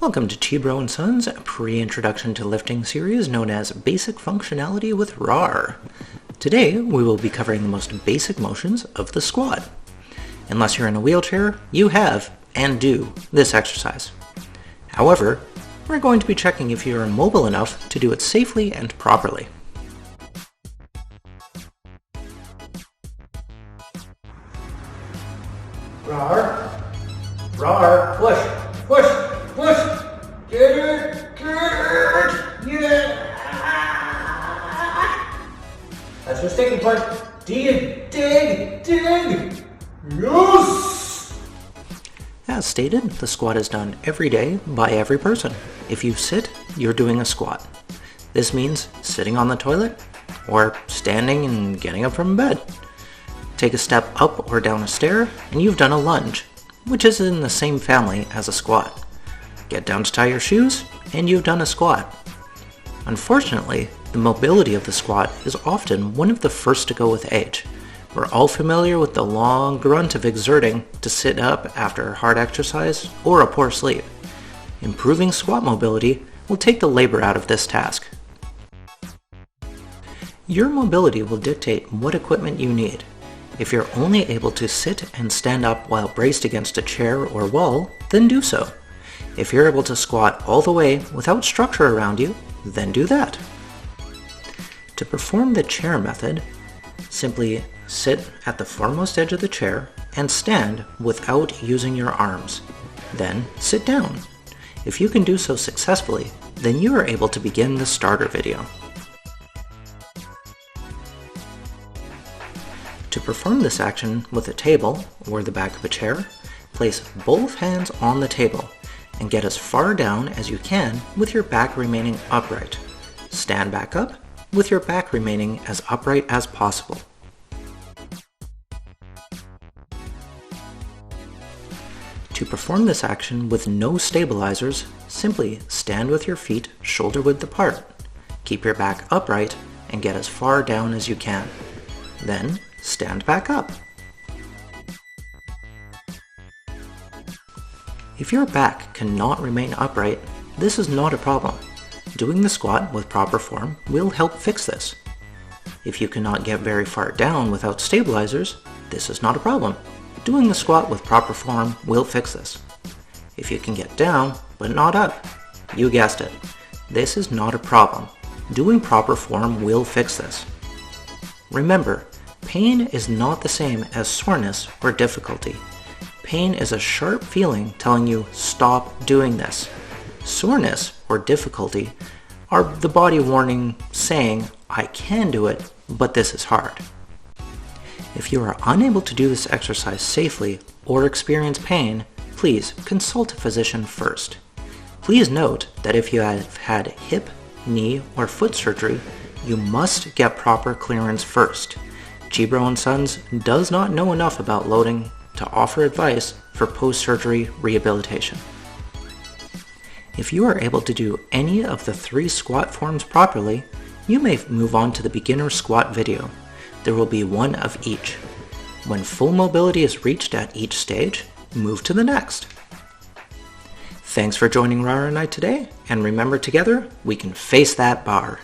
Welcome to ChiBro and Sons, a pre-introduction to lifting series known as Basic Functionality with Rawr. Today, we will be covering the most basic motions of the squat. Unless you're in a wheelchair, you have and do this exercise. However, we're going to be checking if you are mobile enough to do it safely and properly. Rawr, Rawr, push, get it, yeah. That's your sticking point. Dig, yes. As stated, the squat is done every day by every person. If you sit, you're doing a squat. This means sitting on the toilet or standing and getting up from bed. Take a step up or down a stair, and you've done a lunge, which is in the same family as a squat. Get down to tie your shoes, and you've done a squat. Unfortunately, the mobility of the squat is often one of the first to go with age. We're all familiar with the long grunt of exerting to sit up after hard exercise or a poor sleep. Improving squat mobility will take the labor out of this task. Your mobility will dictate what equipment you need. If you're only able to sit and stand up while braced against a chair or wall, then do so. If you're able to squat all the way without structure around you, then do that. To perform the chair method, simply sit at the foremost edge of the chair and stand without using your arms. Then sit down. If you can do so successfully, then you are able to begin the starter video. To perform this action with a table or the back of a chair, place both hands on the table and get as far down as you can with your back remaining upright. Stand back up with your back remaining as upright as possible. To perform this action with no stabilizers, simply stand with your feet shoulder width apart. Keep your back upright and get as far down as you can. Then stand back up. If your back cannot remain upright, this is not a problem. Doing the squat with proper form will help fix this. If you cannot get very far down without stabilizers, this is not a problem. Doing the squat with proper form will fix this. If you can get down, but not up, you guessed it, this is not a problem. Doing proper form will fix this. Remember, pain is not the same as soreness or difficulty. Pain is a sharp feeling telling you, stop doing this. Soreness or difficulty are the body warning saying, I can do it, but this is hard. If you are unable to do this exercise safely or experience pain, please consult a physician first. Please note that if you have had hip, knee, or foot surgery, you must get proper clearance first. ChiBro and Sons does not know enough about loading to offer advice for post-surgery rehabilitation. If you are able to do any of the 3 squat forms properly, you may move on to the beginner squat video. There will be one of each. When full mobility is reached at each stage, move to the next. Thanks for joining Rawr and I today, and remember, together we can face that bar.